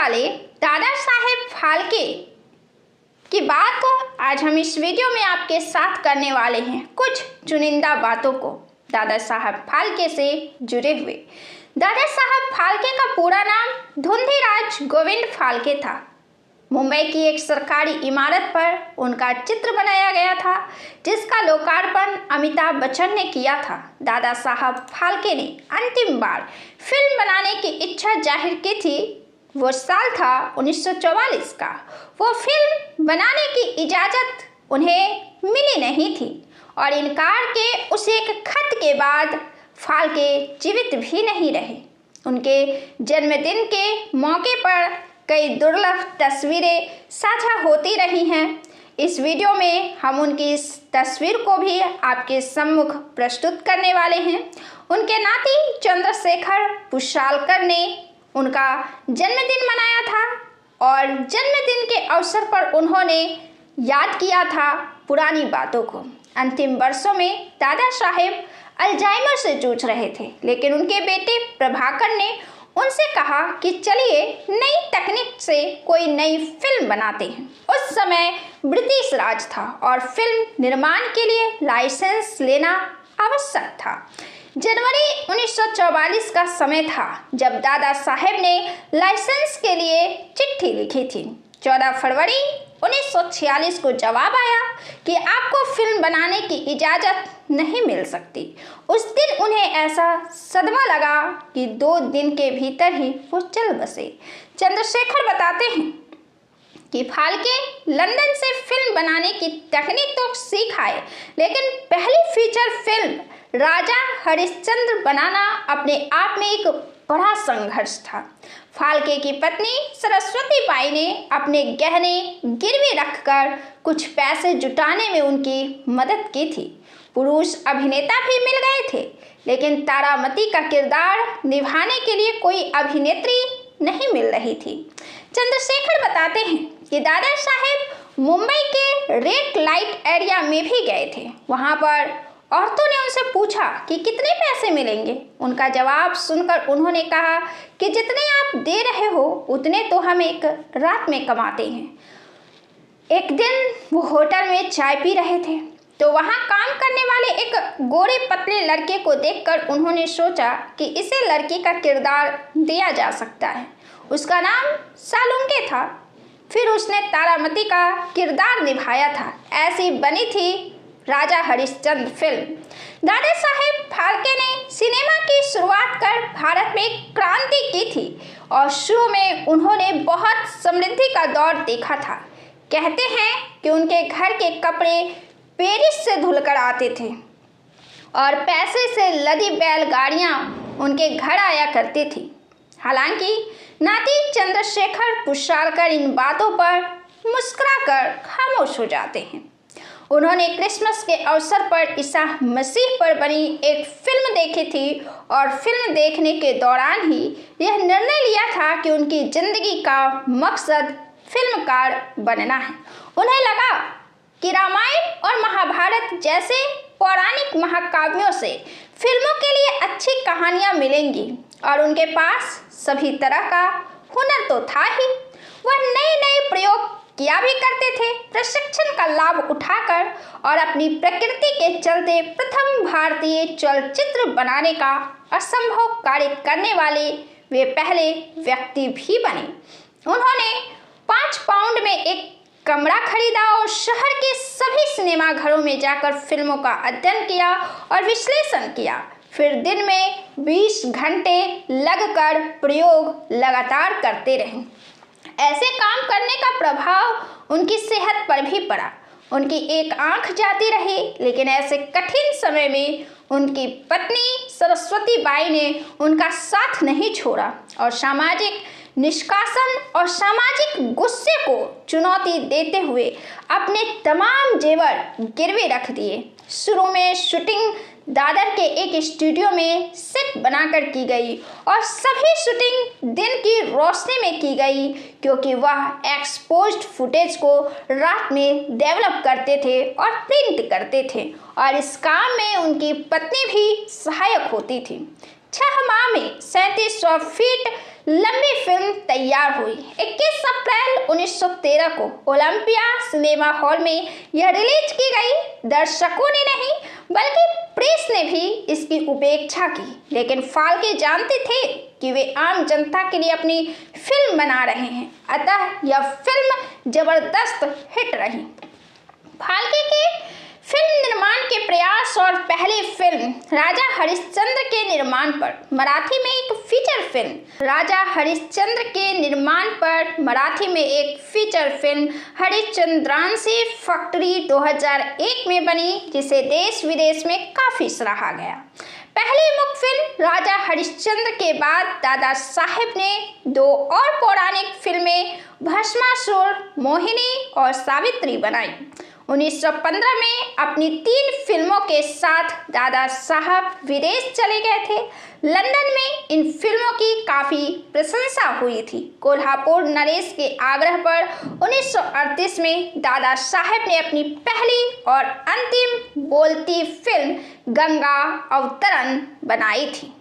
वाले दादा साहेब फाल्के की बात आज हम इस वीडियो में आपके साथ करने वाले हैं। कुछ चुनिंदा बातों को दादा साहब फाल्के से जुड़े हुए। दादा साहब फाल्के का पूरा नाम धुंधीराज गोविंद फाल्के था। मुंबई की एक सरकारी इमारत पर उनका चित्र बनाया गया था, जिसका लोकार्पण अमिताभ बच्चन ने किया था। दादा साहब फाल्के ने अंतिम बार फिल्म बनाने की इच्छा जाहिर की थी। वो साल था 1944 का। वो फिल्म बनाने की इजाज़त उन्हें मिली नहीं थी और इनकार के उस एक खत के बाद फाल्के जीवित भी नहीं रहे। उनके जन्मदिन के मौके पर कई दुर्लभ तस्वीरें साझा होती रही हैं। इस वीडियो में हम उनकी इस तस्वीर को भी आपके सम्मुख प्रस्तुत करने वाले हैं। उनके नाती चंद्रशेखर पुशालकर ने उनका जन्मदिन मनाया था और जन्मदिन के अवसर पर उन्होंने याद किया था पुरानी बातों को। अंतिम वर्षों में दादा साहेब अल्जाइमर से जूझ रहे थे, लेकिन उनके बेटे प्रभाकर ने उनसे कहा कि चलिए नई तकनीक से कोई नई फिल्म बनाते हैं। उस समय ब्रिटिश राज था और फिल्म निर्माण के लिए लाइसेंस लेना आवश्यक था। जनवरी 1944 का समय था जब दादा साहेब ने लाइसेंस के लिए चिट्ठी लिखी थी। 14 फरवरी 1946 को जवाब आया कि आपको फिल्म बनाने की इजाज़त नहीं मिल सकती। उस दिन उन्हें ऐसा सदमा लगा कि 2 दिन के भीतर ही वो चल बसे। चंद्रशेखर बताते हैं कि फाल्के लंदन से फिल्म बनाने की तकनीक तो सीख आए, लेकिन पहली फीचर फिल्म राजा हरिश्चंद्र बनाना अपने आप में एक बड़ा संघर्ष था। फाल्के की पत्नी सरस्वती बाई ने अपने गहने गिरवी रखकर कुछ पैसे जुटाने में उनकी मदद की थी। पुरुष अभिनेता भी मिल गए थे, लेकिन तारामती का किरदार निभाने के लिए कोई अभिनेत्री नहीं मिल रही थी। चंद्रशेखर बताते हैं कि दादा साहेब मुंबई के रेड लाइट एरिया में भी गए थे। वहां पर औरतों ने उनसे पूछा कि कितने पैसे मिलेंगे। उनका जवाब सुनकर उन्होंने कहा कि जितने आप दे रहे हो उतने तो हम एक रात में कमाते हैं। एक दिन वो होटल में चाय पी रहे थे तो वहाँ काम करने वाले एक गोरे पतले लड़के को देखकर उन्होंने सोचा कि इसे लड़की का किरदार दिया जा सकता है। उसका नाम सालुंके था। फिर उसने तारामती का किरदार निभाया था। ऐसी बनी थी राजा हरिश्चंद्र फिल्म। दादा साहेब फाल्के ने सिनेमा की शुरुआत कर भारत में क्रांति की थी और शुरू में उन्होंने बहुत समृद्धि का दौर देखा था। कहते हैं कि उनके घर के कपड़े पेरिस से धुलकर आते थे और पैसे से लदी बैलगाड़ियाँ उनके घर आया करती थी। हालांकि नाती चंद्रशेखर पुशालकर इन बातों पर मुस्कुराकर खामोश हो जाते हैं। उन्होंने क्रिसमस के अवसर पर ईसा मसीह पर बनी एक फिल्म देखी थी और फिल्म देखने के दौरान ही यह निर्णय लिया था कि उनकी जिंदगी का मकसद फिल्मकार बनना है। उन्हें लगा कि रामायण और महाभारत जैसे पौराणिक महाकाव्यों से फिल्मों के लिए अच्छी कहानियाँ मिलेंगी और उनके पास सभी तरह का हुनर तो था ही। वह नए नए प्रयोग किया भी करते थे। प्रशिक्षण का लाभ उठाकर और अपनी प्रकृति के चलते प्रथम भारतीय चलचित्र बनाने का असंभव कार्य करने वाले वे पहले व्यक्ति भी बने। उन्होंने 5 पाउंड में एक कमरा खरीदा और शहर के सभी सिनेमा घरों में जाकर फिल्मों का अध्ययन किया और विश्लेषण किया। फिर दिन में 20 घंटे लगकर प्रयोग लगातार करते रहे। ऐसे काम करने का प्रभाव उनकी सेहत पर भी पड़ा। उनकी एक आंख जाती रही, लेकिन ऐसे कठिन समय में उनकी पत्नी सरस्वती बाई ने उनका साथ नहीं छोड़ा और सामाजिक निष्कासन और सामाजिक गुस्से को चुनौती देते हुए अपने तमाम जेवर गिरवी रख दिए। शुरू में शूटिंग दादर के एक स्टूडियो में सेट बनाकर की गई और सभी शूटिंग दिन की रोशनी में की गई, क्योंकि वह एक्सपोज्ड फुटेज को रात में डेवलप करते थे और प्रिंट करते थे और इस काम में उनकी पत्नी भी सहायक होती थी। 6 माह में 3700 फीट लंबी फिल्म तैयार हुई। 21 अप्रैल 1913 को ओलंपिया सिनेमा हॉल में यह रिलीज की गई। दर्शकों ने नहीं बल्कि प्रेस ने भी इसकी उपेक्षा की, लेकिन फाल्के जानते थे कि वे आम जनता के लिए अपनी फिल्म बना रहे हैं, अतः यह फिल्म जबरदस्त हिट रही। फाल्के के फिल्म निर्माण के प्रयास और पहली फिल्म राजा हरिश्चंद्र के निर्माण पर मराठी में एक फीचर फिल्म हरिश्चंद्रांशी फैक्ट्री 2001 में बनी, जिसे देश विदेश में काफी सराहा गया। पहली मुख्य फिल्म राजा हरिश्चंद्र के बाद दादा साहेब ने 2 और पौराणिक फिल्में भस्मासुर, मोहिनी और सावित्री बनाई। 1915 में अपनी 3 फिल्मों के साथ दादा साहब विदेश चले गए थे। लंदन में इन फिल्मों की काफ़ी प्रशंसा हुई थी। कोल्हापुर नरेश के आग्रह पर 1938 में दादा साहब ने अपनी पहली और अंतिम बोलती फिल्म गंगा अवतरण बनाई थी।